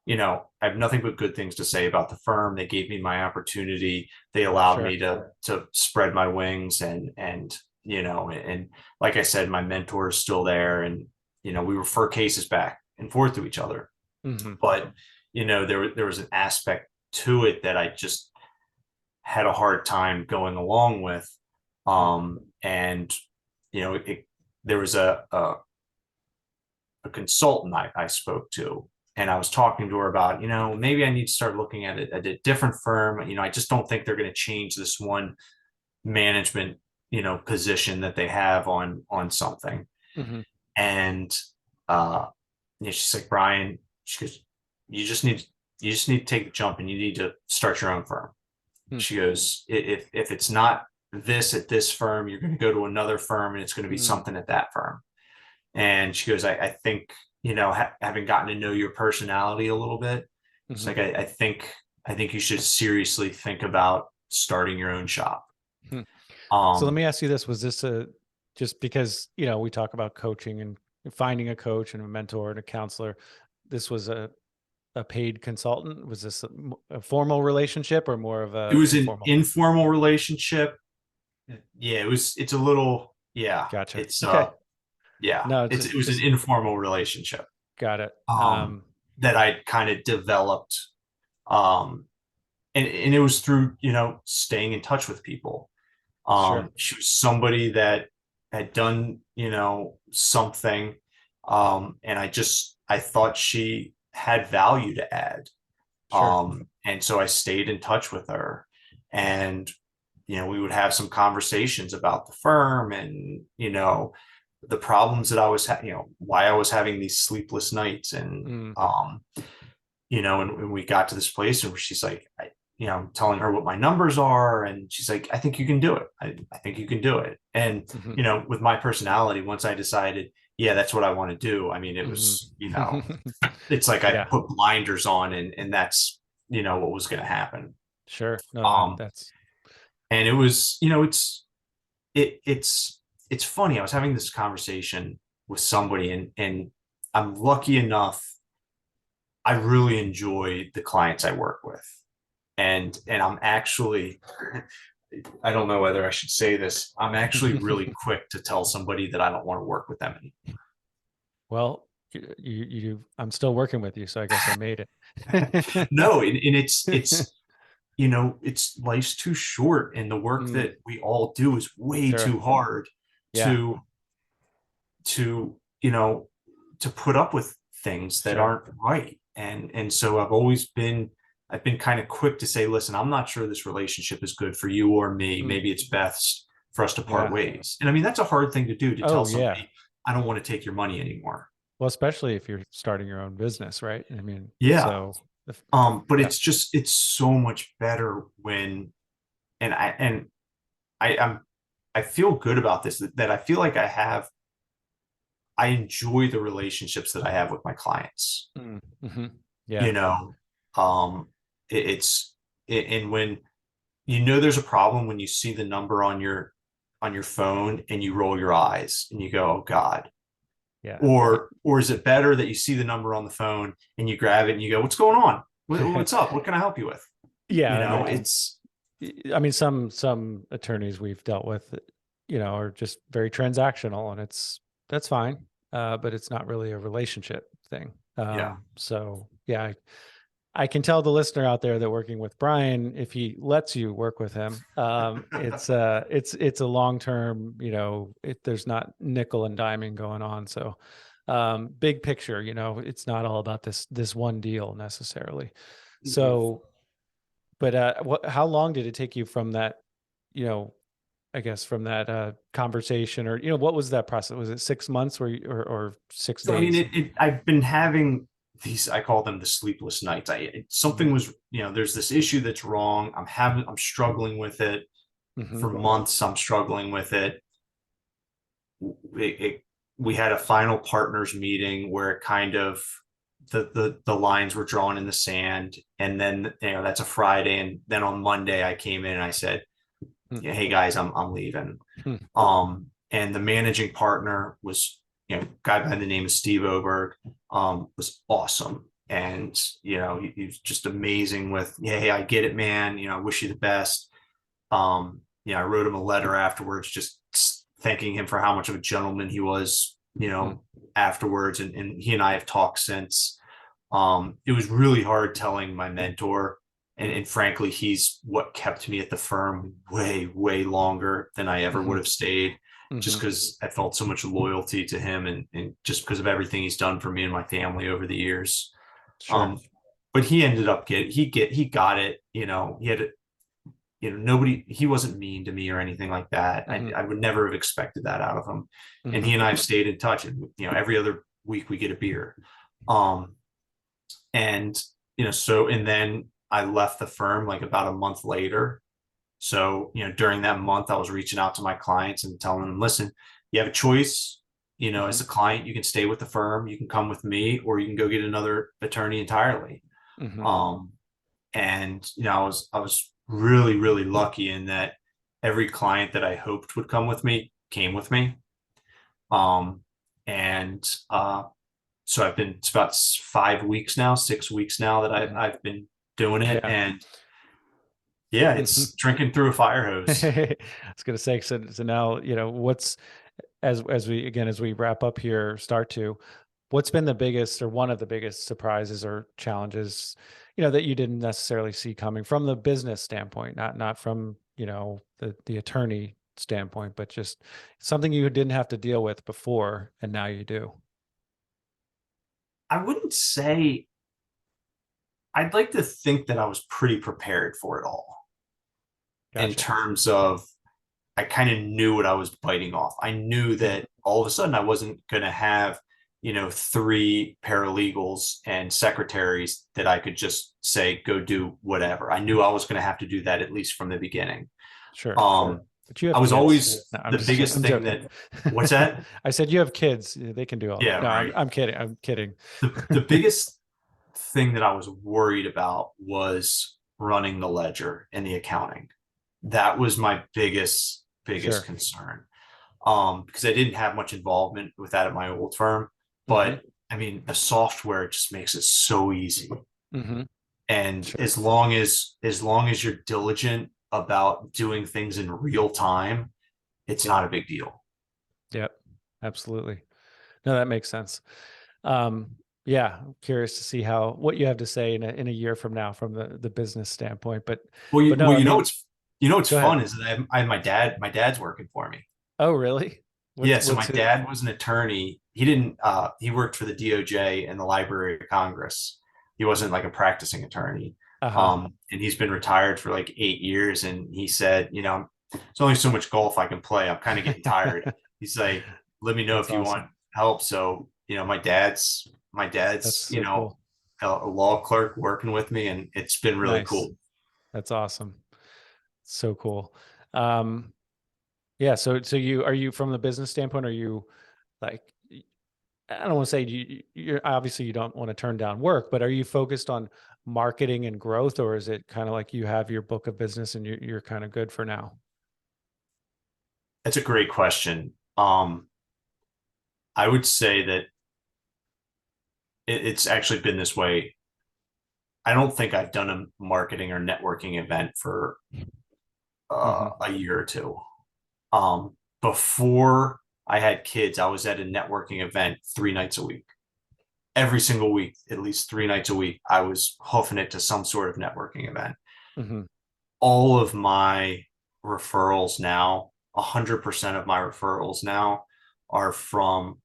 I have nothing but good things to say about the firm. They gave me my opportunity. They allowed Sure. me to spread my wings, and like I said, my mentor is still there, and we refer cases back and forth to each other. Hmm. But there was an aspect to it that I just had a hard time going along with. And there was a consultant I spoke to, and I was talking to her about, maybe I need to start looking at it at a different firm. I just don't think they're going to change this one management, position that they have on something. Hmm. And uh, she's like, Brian, she goes, you just need you just need to take the jump, and you need to start your own firm. She goes, if it's not this at this firm, you're going to go to another firm, and it's going to be Hmm. something at that firm. And she goes, I think, having gotten to know your personality a little bit, it's Hmm. like, I think you should seriously think about starting your own shop. Hmm. So let Um, me ask you this: was this just because, you know, we talk about coaching and finding a coach and a mentor and a counselor? This was a paid consultant. Was this a formal relationship or more of it a was an informal? informal relationship. Yeah, it's a little, yeah, Gotcha. it's, Okay. yeah, No, it was an just informal relationship, got it. um, that I kind of developed. Um, and it was through, staying in touch with people. Sure. She was somebody that had done, something. And I thought she had value to add. Sure. And so I stayed in touch with her, and, we would have some conversations about the firm, and, the problems that I was, why I was having these sleepless nights. And, Mm, and we got to this place where she's like, I'm telling her what my numbers are, and she's like, I think you can do it. I think you can do it. And, hmm. with my personality, once I decided, yeah, that's what I want to do. I mean, it Hmm. was, it's like I Yeah. put blinders on, and that's, what was going to happen. Sure. No, Um, that's and it was, it's funny. I was having this conversation with somebody, and I'm lucky enough. I really enjoy the clients I work with, and I'm actually, I don't know whether I should say this. I'm actually really quick to tell somebody that I don't want to work with them anymore. well. I'm still working with you, so I guess I made it. No, and it's, you know, it's life's too short, and the work Mm, that we all do is way sure. too hard Yeah, to you know, to put up with things that sure. aren't right. And so I've been kind of quick to say, listen, I'm not sure this relationship is good for you or me. Mm, Maybe it's best for us to part yeah. ways. And I mean, that's a hard thing to do, to tell Oh, yeah. somebody, I don't want to take your money anymore. Well, especially if you're starting your own business, right? I mean, Yeah. so But yeah. it's just, it's so much better when, and I'm I feel good about this, that I feel like I enjoy the relationships that I have with my clients. Mm-hmm. Yeah. You know, um, it's and when you know there's a problem, when you see the number on your phone and you roll your eyes and you go, "Oh God." Yeah. Or is it better that you see the number on the phone and you grab it and you go, "What's going on? What's up? What can I help you with?" You Yeah. And know, I mean, it's some attorneys we've dealt with, are just very transactional, and that's fine. But it's not really a relationship thing. yeah. So yeah, I can tell the listener out there that working with Brian, if he lets you work with him, it's a long term. There's not nickel and diming going on. So, big picture, it's not all about this one deal necessarily. Mhm. So, but how long did it take you from that? You know, I guess from that conversation, or what was that process? Was it 6 months, or six So I mean, days? I've been having these. I call them the sleepless nights. Something Mm-hmm. was, there's this issue that's wrong. I'm struggling with it Mm-hmm. for months. I'm struggling with it. it we had a final partners meeting where it kind of, the lines were drawn in the sand, and then that's a Friday, and then on Monday I came in and I said, yeah, hey guys, I'm leaving. Mm-hmm. And the managing partner was, a guy by the name of Steve Oberg, was awesome. And, he was just amazing with, yeah, hey, I get it, man. I wish you the best. I wrote him a letter afterwards, just thanking him for how much of a gentleman he was, afterwards. And he and I have talked since. It was really hard telling my mentor, and frankly, he's what kept me at the firm way, way longer than I ever Mm-hmm. would have stayed, just Mm-hmm. because I felt so much loyalty to him, and just because of everything he's done for me and my family over the years. Sure. Um, but he ended up he got it. He had nobody, he wasn't mean to me or anything like that. Mm-hmm. I would never have expected that out of him. And Mm-hmm. he and I have stayed in touch, and every other week we get a beer. Um, and so, and then I left the firm like about a month later. So during that month I was reaching out to my clients and telling them, listen, you have a choice. Mm-hmm. As a client, you can stay with the firm, you can come with me, or you can go get another attorney entirely. Mm-hmm. um and I was really, really lucky in that every client that I hoped would come with me came with me. um and So it's about 5 weeks now, 6 weeks now that Mm-hmm. I've been doing it. Yeah. And yeah, Mm-hmm. it's drinking through a fire hose. I was going to say, so now, what's, as we wrap up here, what's been the biggest, or one of the biggest surprises or challenges, that you didn't necessarily see coming from the business standpoint, not from, the attorney standpoint, but just something you didn't have to deal with before and now you do. I wouldn't say, I'd like to think that I was pretty prepared for it all, in Gotcha. terms of, I kind of knew what I was biting off. I knew that all of a sudden I wasn't going to have, three paralegals and secretaries that I could just say, go do whatever. I knew I was going to have to do that, at least from the beginning. Sure. But you I have was kids. always No, the biggest I'm thing joking. that, what's that? I said you have kids. They can do all that. Yeah, No, right. I'm kidding. I'm kidding. The biggest thing that I was worried about was running the ledger and the accounting. That was my biggest Sure. concern. Because I didn't have much involvement with that at my old firm. Mm-hmm. But I mean, the software just makes it so easy. Mm-hmm. And Sure. as long as you're diligent about doing things in real time, it's Yep. not a big deal. Yep. Absolutely. No, that makes sense. Yeah, I'm curious to see what you have to say in a year from now from the business standpoint. Well, But no, I you know mean, what's go ahead. fun is that I have my dad's working for me. Oh, really? Yeah, so my What's it? dad was an attorney. He didn't he worked for the DOJ and the Library of Congress. He wasn't like a practicing attorney. Uh-huh. And he's been retired for like 8 years. And he said, there's only so much golf I can play. I'm kind of getting tired. He's like, let me know That's if you awesome. want help. So, my dad's, That's so cool. a law clerk working with me, and it's been really Nice. cool. That's awesome. So cool. Um, yeah. So are you from the business standpoint? Are you like, I don't want to say you're obviously you don't want to turn down work, but are you focused on marketing and growth, or is it kind of like you have your book of business and you're kind of good for now? That's a great question. I would say that it's actually been this way. I don't think I've done a marketing or networking event for Hmm. a year or two. Before I had kids, I was at a networking event 3 nights a week. Every single week, at least 3 nights a week, I was hoofing it to some sort of networking event. Hmm. All of my referrals now, 100% of my referrals now are from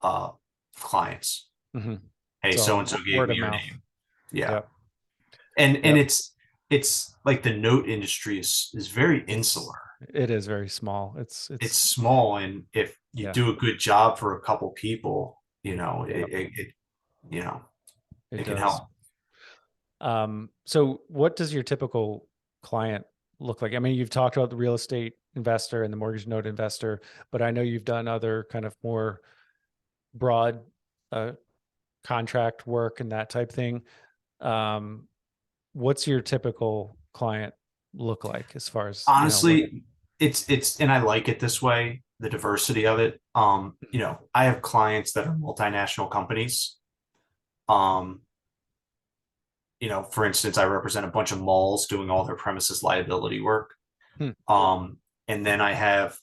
uh, clients. Hmm. Hey, so and So so gave word me of your mouth. name. Yeah. Yep. And Yep. it's like the note industry is very insular. It is very small. It's It's small, and if you yeah. do a good job for a couple people, Yep. you know It it can does. help. So what does your typical client look like? I mean, you've talked about the real estate investor and the mortgage note investor, but I know you've done other kind of more broad uh, contract work and that type thing. Um, what's your typical client look like as far as, what? Honestly, it's and I like it this way, the diversity of it. I have clients that are multinational companies. Um, for instance, I represent a bunch of malls doing all their premises liability work. Hmm. And then I have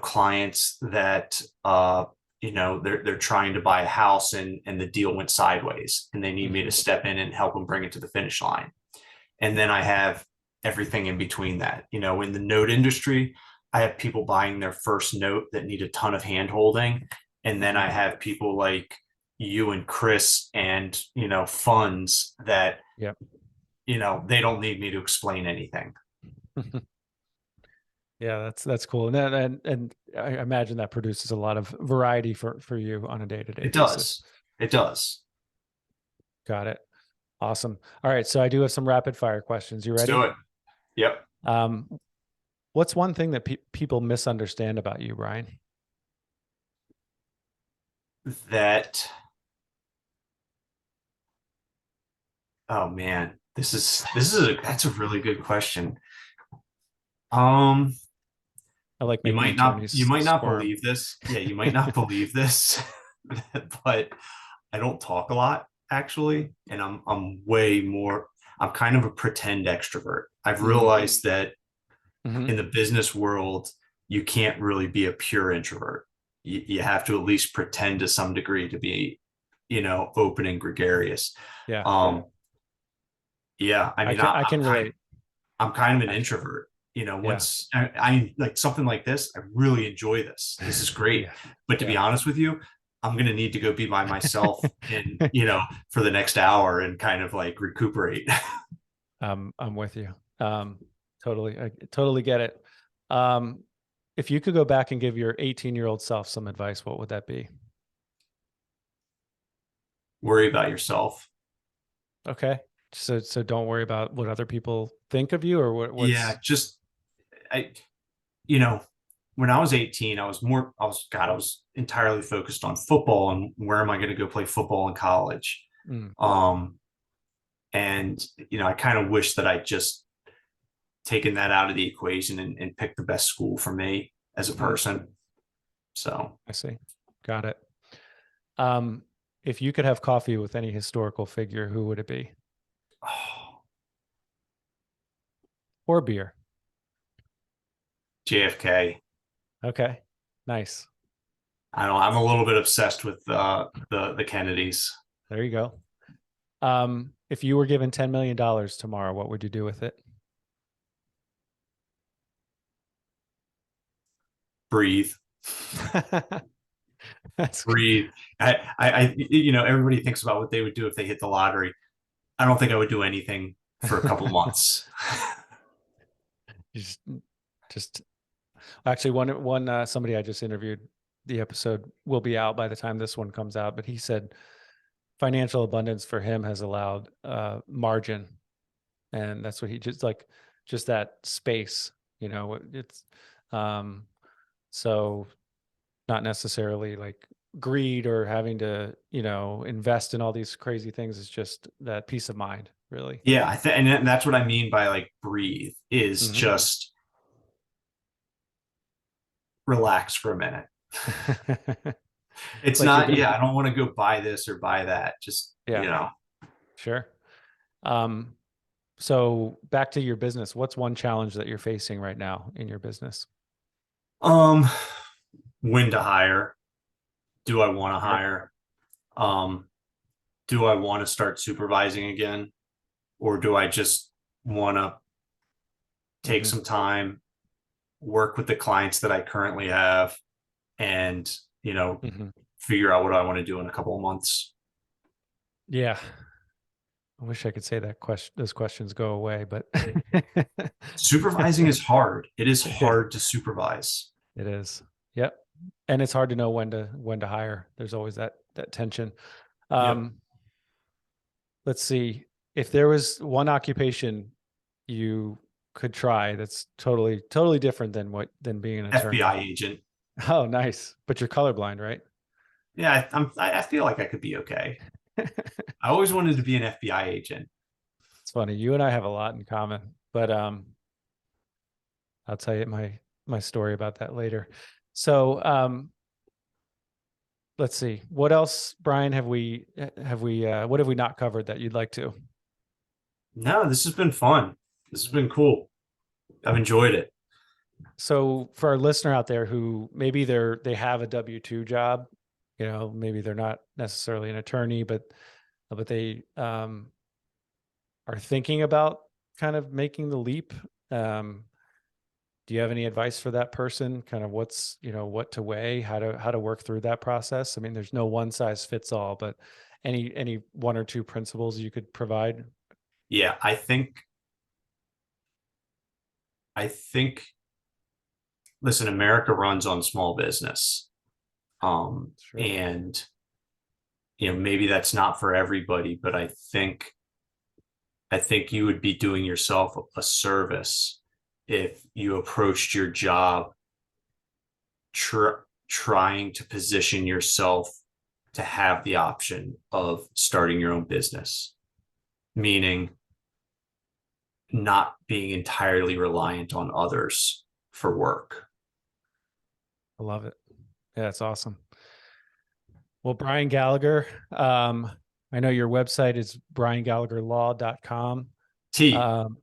clients that they're trying to buy a house, and the deal went sideways, and they need me to Mhm. step in and help them bring it to the finish line. And then I have everything in between that. In the note industry, I have people buying their first note that need a ton of hand holding. And then Mhm. I have people like you and Chris, and funds that Yep. they don't need me to explain anything. Yeah, that's cool. And I imagine that produces a lot of variety for you on a day-to-day It basis. does. It does. Got it. Awesome. All right, so I do have some rapid fire questions. You Let's do ready? it. Yep. Um, what's one thing that people misunderstand about you, Brian? That Oh man, that's a really good question. Um, I like you making might not you attorneys might not squirm. believe this. Yeah, you might not believe this, but I don't talk a lot actually, and I'm kind of a pretend extrovert. I've Mm-hmm. realized that Mm-hmm. in the business world, you can't really be a pure introvert. You have to at least pretend to some degree to be, open and gregarious. Yeah, Um, yeah, I mean, I can relate, I'm kind of an actually. introvert. Yeah. Once I like something like this, I really enjoy this. This is great. Yeah. But to be Yeah. honest with you, I'm going to need to go be by myself and, for the next hour and kind of like recuperate. I'm with you. Um, I totally get it. Um, if you could go back and give your 18-year-old self some advice, what would that be? Worry about yourself. Okay. So don't worry about what other people think of you or Yeah. what's. I, you know, when I was 18, I was entirely focused on football and where am I going to go play football in college. Mm, Um, and, I kind of wish that I just taken that out of the equation and picked the best school for me as a mhm. person. So, I see. Got it. Um, if you could have coffee with any historical figure, who would it be? oh, Or beer? JFK. Okay. Nice. I don't know, I'm a little bit obsessed with the Kennedys. There you go. If you were given $10 million tomorrow, what would you do with it? Breathe. That's good. Breathe. Everybody thinks about what they would do if they hit the lottery. I don't think I would do anything for a couple months. just, just actually one somebody I just interviewed, the episode will be out by the time this one comes out, but he said financial abundance for him has allowed margin, and that's what he just that space, it's so not necessarily like greed or having to invest in all these crazy things. It's just that peace of mind, really. Yeah, and that's what I mean by like breathe is Mm-hmm. just relax for a minute. It's Like you're not, good. yeah, I don't want to go buy this or buy that. Just, Yeah, sure. um so back to your business, what's one challenge that you're facing right now in your business? um, when to hire. Do I want to Sure. hire? Um, do I want to start supervising again? Or do I just want to take Mm-hmm. some time, work with the clients that I currently have, and, Mm-hmm. figure out what I want to do in a couple of months? Yeah, I wish I could say that those questions go away, but Supervising is hard. It is yeah, hard to supervise. it is. Yep. And it's hard to know when to hire. There's always that tension. Yep. um let's see, if there was one occupation you could try that's totally different than being an attorney. FBI agent. Oh, nice. But you're colorblind, right? Yeah, I feel like I could be okay. I always wanted to be an FBI agent. It's funny. You and I have a lot in common, but I'll tell you my story about that later. So let's see. What else, Brian, what have we not covered that you'd like to? No, this has been fun. This has been cool. I've enjoyed it. So for our listener out there who maybe they have a W-2 job, maybe they're not necessarily an attorney, but they are thinking about kind of making the leap. Do you have any advice for that person? Kind of what to weigh, how to work through that process? I mean, there's no one size fits all, but any one or two principles you could provide? Yeah, I think listen, America runs on small business. Sure. And maybe that's not for everybody, but I think you would be doing yourself a service if you approached your job trying to position yourself to have the option of starting your own business, meaning not being entirely reliant on others for work. I love it. Yeah, that's awesome. Well, Brian Gallagher, I know your website is briangallagherlaw.com.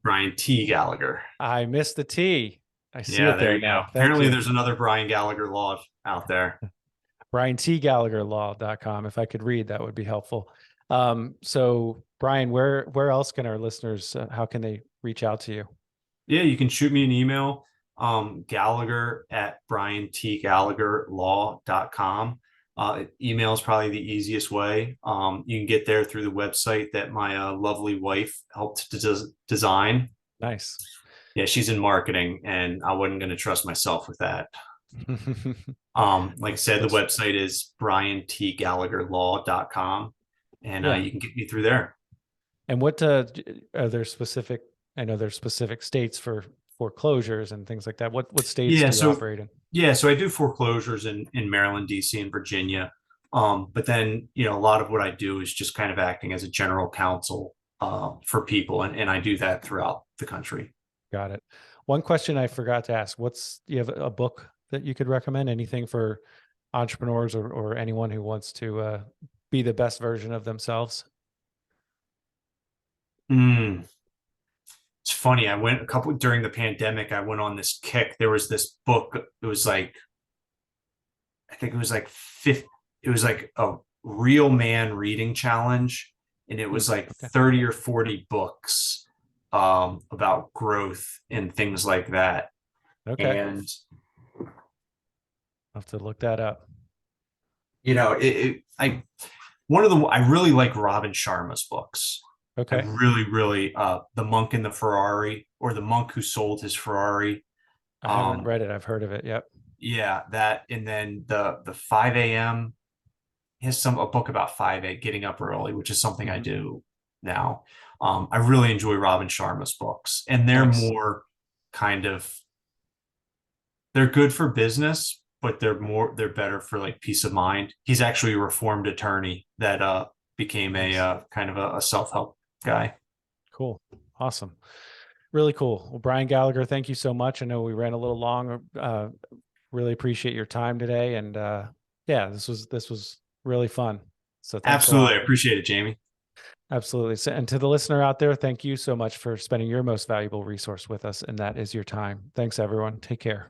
Brian T. Gallagher. I missed the T. I see Yeah, it there there you go. now. Thank Apparently you. there's another Brian Gallagher Law out there. briantgallagherlaw.com. If I could read, that would be helpful. So Brian, where else can our listeners, how can they reach out to you? Yeah, you can shoot me an email, Gallagher at briantgallagherlaw.com. Email is probably the easiest way. You can get there through the website that my lovely wife helped to design. Nice. Yeah, she's in marketing, and I wasn't going to trust myself with that. Like I said, the website is briantgallagherlaw.com, and Yeah. you can get me through there. And what are there specific? I know there's specific states for foreclosures and things like that. What states Yeah, do you operate in? so I do foreclosures in Maryland, DC, and Virginia. But then, a lot of what I do is just kind of acting as a general counsel for people, and I do that throughout the country. Got it. One question I forgot to ask: you have a book that you could recommend? Anything for entrepreneurs or anyone who wants to be the best version of themselves? It's funny. I went during the pandemic. I went on this kick. There was this book. It was like I think it was like 50, it was like a real man reading challenge. And it was like Okay. 30 or 40 books about growth and things like that. Okay. And, I'll have to look that up. I really like Robin Sharma's books. I Okay. really, The Monk in the Ferrari, or The Monk Who Sold His Ferrari. I haven't Um, read it. I've heard of it. Yep. yeah, that, and then the 5 a.m. He has a book about getting up early, which is something I Mhm. do now. I really enjoy Robin Sharma's books, and they're Nice. more kind of they're good for business, but they're better for like peace of mind. He's actually a reformed attorney that became a Nice. kind of a self-help guy. Cool. Awesome. Really cool. Well, Brian Gallagher, thank you so much. I know we ran a little long. Really appreciate your time today. And yeah, this was really fun. So thanks a Absolutely. lot. I appreciate it, Jamie. Absolutely. So, and to the listener out there, thank you so much for spending your most valuable resource with us, and that is your time. Thanks, everyone. Take care.